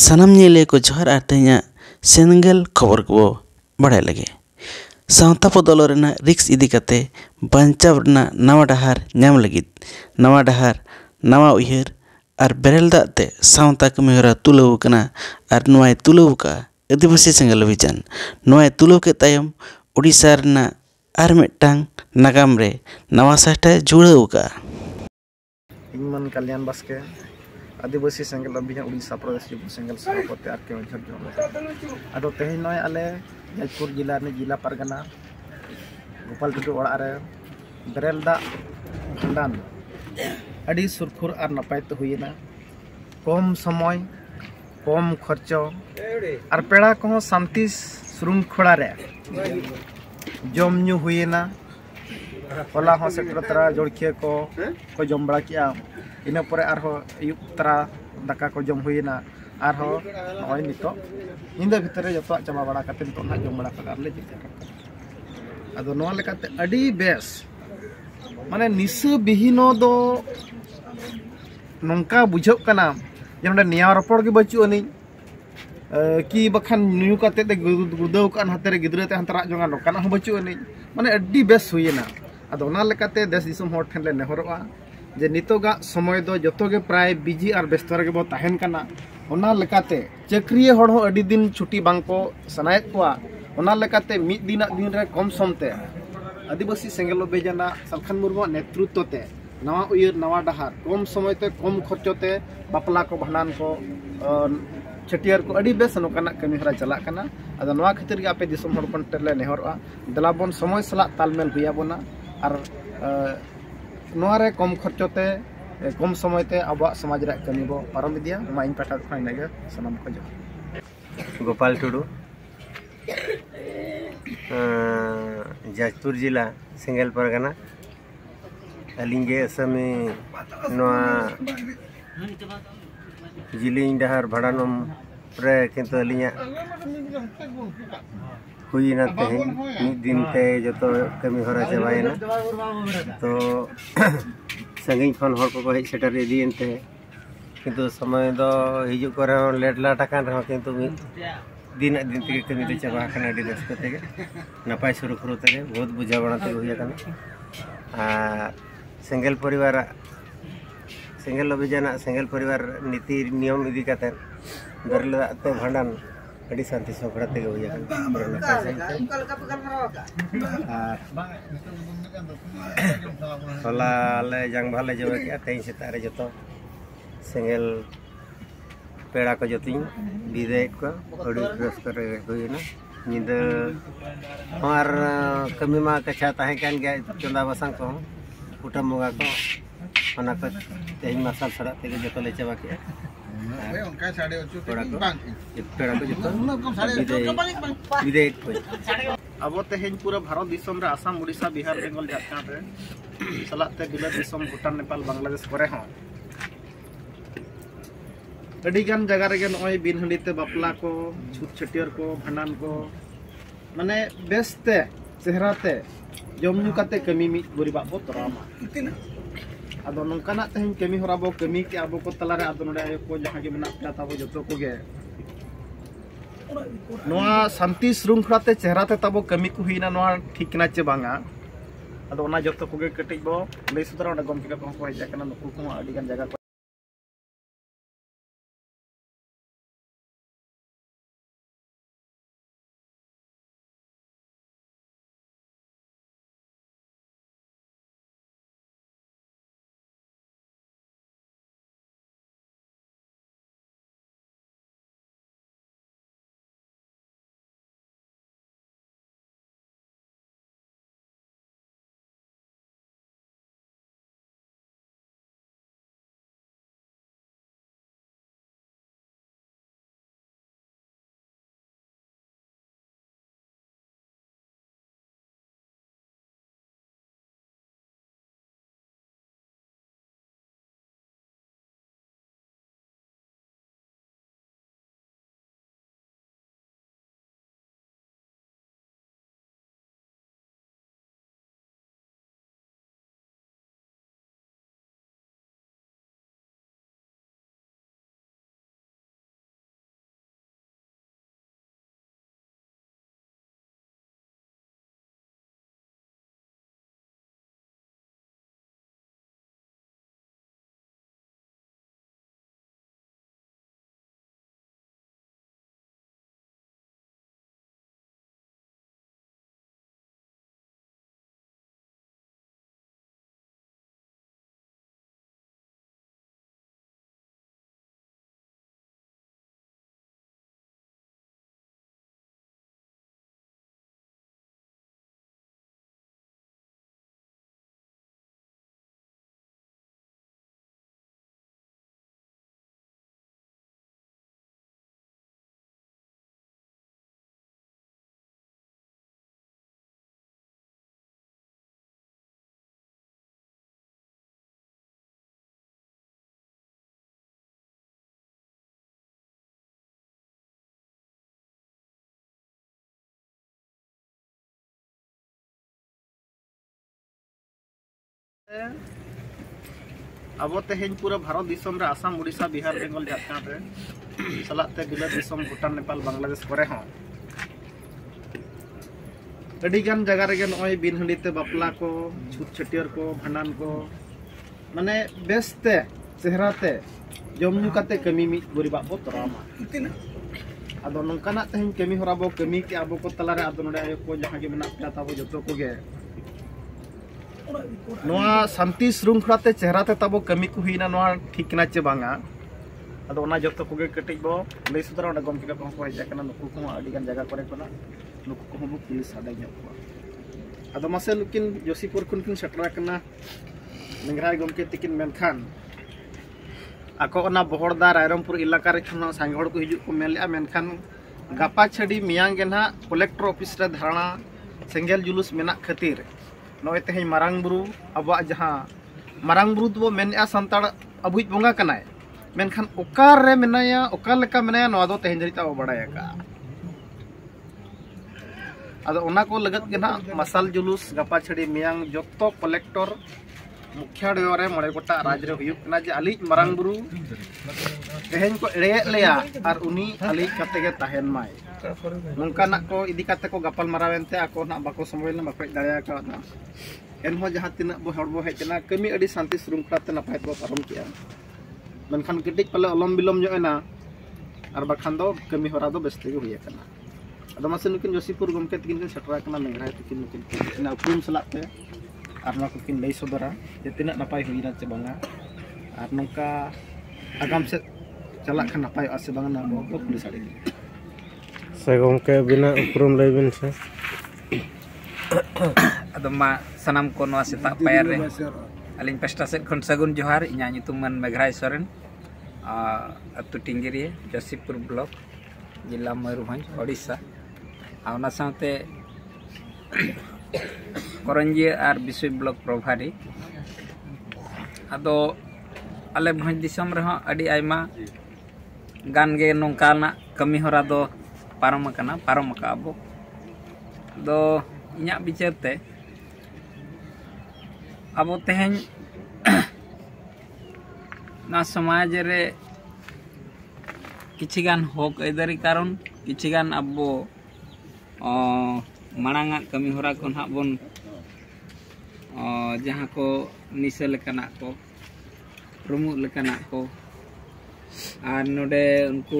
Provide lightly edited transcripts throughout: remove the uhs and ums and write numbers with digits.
सानाम ᱧᱮᱞᱮ को जोहार आर तेहेᱧᱟ सेंगेल खबर को बाड़ाय लगे सावता बदल रेना रिक्स इदी काते बांचाव रेना नवा डाहार नाम लगिद नवा डाहार नवा उयहर आर बेरेल दाते सावता कमिहरा तुलाव कना आर नोय तुलाव का आदिवासी सेंगेल अभियान नोय तुलाव के तायम उड़ीसा रेना आर मिदटांग नागाम रे नवा साहटा जुड़ाव का हिमन कल्याण बास्के आदिवासी सेंगेल अभियान उड़ीसा प्रदेश युवा सेंगेल सभापति आर के मझर जो अदो तेहन नय आले जयपुर जिला ने जिला परगना गोपाल टुडू ओड़ा रे बेरेल दा भांडान अड़ी सुरखुर आर नपाय ते हुईना कम समय कम खर्चो आर पेड़ा को शांति श्रृंखला रे जम न्यू हुईना होला हो सेटर तरा जोड़खिया को जम बड़ा किया इना परे आरो अयुब तरा दाका को जम हुईना आरो नय नितो इंदा भितरे जतो चाबा बड़ा काते नितो ना जम बड़ा कर ले जिते अदो नोआ लेकाते अडी बेस माने निसु बिहिनो दो नंका बुझो कना जे नडे निया रपड़ के बचु अनि कि बखान न्यू काते दे गुदौ कान हाते रे गिदरे ते हंतरा जोंगा नोकाना हो बचु अनि माने अडी बेस हुईना अदो ना लेकाते देश दिसम होर ठेन ले नेहरवा जे नितोगा समय दो जतोगे प्राय बिजी और व्यस्त रे बो ताहेन कना ओना लेकाते चक्रिय होड़ हो अडी दिन छुट्टी बांग को सनायत कोआ ओना लेकाते मिद दिन रे कम समते आदिवासी सेंगेल अभियान सलखान मुर्मू नेतृत्व ते नवा उयर नवा डाहार कम समय ते कम खर्चो ते बापला को भांडान को छटियार को अडी बेस नोकाना कमिहरा चला कना अदो नवा खातिर गे आपे दिसम होड़ कोन टेले नेहरवा दलाबन समय सला तालमेल हुया बोना और नोरे कम खर्चोते कम समय ते अब समाज रे कमी बो पारम दिया मा इन पाठा खाइनागे सनम को जो गोपाल टुडू जयपुर जिला सेंगेल परगना अलिंगे असमी नोआ जिलिंग डहार भाड़ानम प्रे किंतु अलिंगा हुईना तेहन मिद दिन ते जतो कमी हरा चबायना तो संगिन खन हर को हेज सेटर इदीन ते किंतु समय दो हिजु करे लेट लाटा कान रह किंतु दिन दिन ते कमी ते चबा कना डी रस्ते ते नपाय सुरखुरु ते बहुत बुझा बना ते हुया कना आ सेंगेल परिवार सेंगेल अभियान सेंगेल परिवार नीति नियम इदी काते बेरेल ते भांडान अड़ी शांति सफड़ा ते हुया होला ले जंग भाले जब के तेई सेतारे जतो सेंगेल पेड़ा को जतिन विदे को अड़ी क्रस करे हुईना निंद और कमी मा कछा ताहे कान गया चंदा बसंग को उठा मोगा को ओना को तेई मसाल सड़ा ते जतो ले चबा के अब तेहन पूरा भारत दिसम रे आसाम उड़ीसा बिहार बेंगल झारखंड रे सलाते बिलात दिसम भूटान नेपाल बांग्लादेश करे हो अडी गान जगह रे नय बिन हंडीते बापला को छुट छटियर को भांडान को माने बेसते चेहराते जमनु काते कमी मी गरीबा बो तरामा अदो नंकाना तेहन कमी हरा बो कमी के आबो को तलारे अदो नडे आयो को जहां के मना प्याता बो जतो को गे नोआ शांति श्रृंखला ते चेहरा ते तबो कमी को हुईना नोआ ठीक ना चे बांगा अदो ओना जतो को गे कटिक बो ले सुदरा ओडे गम के को होय जाकना नुकु को अडी गान जगह अब तेहें पूरा भारत दिसम रे आसाम उड़ीसा बिहार बेंगल झारखंड रे सलाते बिला दिसम भूटान नेपाल बांग्लादेश करे हों अडिगान जगह रे नय बिन हंडीते बापला को छूट छटियर को भांडान को माने बेस्ते चेहराते जमनु काते कमी मी गरीबा बो तरामा आदो नंकाना तेहें कमी होरा बो कमी के आबो को तलारे आदो नडे आयो को जहां गे मेना पे ताबो जतो को गे नोआ शांति श्रृंखलाते चेहराते ताबो कमी को हुईना नोआ ठीक ना चे बांगा आदो ओना जतो को गे कटिक बो लई सुदरा ओडा गम के को हय जाकना नुकु को अडिगान जगह करे कोना नुकु को बो पुलिस आदा ᱧᱚᱜ को आदो मासे लुकिन जोशीपुर खुन किन सटरा कना निंगराय गमके तिकिन मेनखान आको ओना बहरदा रायरमपुर इलाका रे खना सांगहड़ को हिजु को मेलया मेनखान गापा छडी मियांग गे ना कलेक्टर ऑफिस रे धारणा सेंगेल जुलूस मेना खातिर नय तेहें मारांग बुरु अब जहां मारांग बुरु दो मेनया संताड़ अबुज बोंगा कनाय मेनखान ओकार रे मेनाया ओकार लेका मेनाया नवा दो तेहें जरिता बड़ाय का आदो ओना को लगत गे ना मसाल जुलूस गापा छडी मियांग जत्तो कलेक्टर मुखिया डोरे मरे गोटा राज रे हुयुक ना जे अली मारांग बुरु तेहें को एड़े लेया और उनी अली कते गे ताहेन माय नोंकाना को इदी कते को गपाल मारावेनते आको ना बाको समय ना बाको दाया का ना एनहो जहां तिना बो हड़बो हेजना कमी अडी शांति श्रृंखलाते नपाय बो पारम किया मनखान गिटिक पले अलम बिलम जोना और बखान दो कमी होरा दो बेस्ते हुई कना अदो मासे नुकिन जोशीपुर गमके तिकिन सटरा कना मेंगराय तिकिन नुकिन ना उपुम सलाते और ना कुकिन लई सदरा जे तिना नपाय हुईना चे बांगा और नोंका आगाम से चला खन नपाय आसे बांगा ना बो पुलिस आड़ी से गमके बिना उपरुम लई बिन से अदो मा सनाम को नवा सेता पायर रे अलिंग पेस्टा से खन सगुन जोहार इना nyutuman मेघराय सोरेन अतु टिंगिरी जोशीपुर ब्लॉक जिला मयूरभंज ओडिशा आउना साथे करंजी और बिसुई ब्लॉक प्रभारी अदो आले भंज दिसम रे अडी आयमा गान गे नोंकाना कमी होरा दो पारम का अबो दो इना बिचारते अब तेहें ना समाज रे किछिगान हक ऐदारी कारण किछिगान अब मांगा कमी होरा को ना बन जहाँ को निशा लेकाना को रुमु लेकाना को और नोडे उनको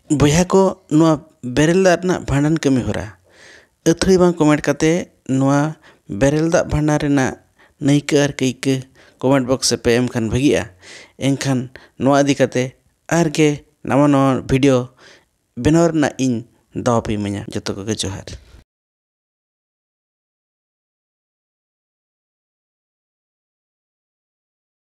बया को नुआ बेरेल दा रना भांडन कमी होरा अथड़ी बांग कमेंट काते नुआ बेरेल दा भांडा रेना नैका और कैका कमेंट बॉक्स पे एम खान भगिया एनखान नुआ इदी काते आर के नवा नवा वीडियो बनाव रना इन दाव पे इमाया जतो को जोहार।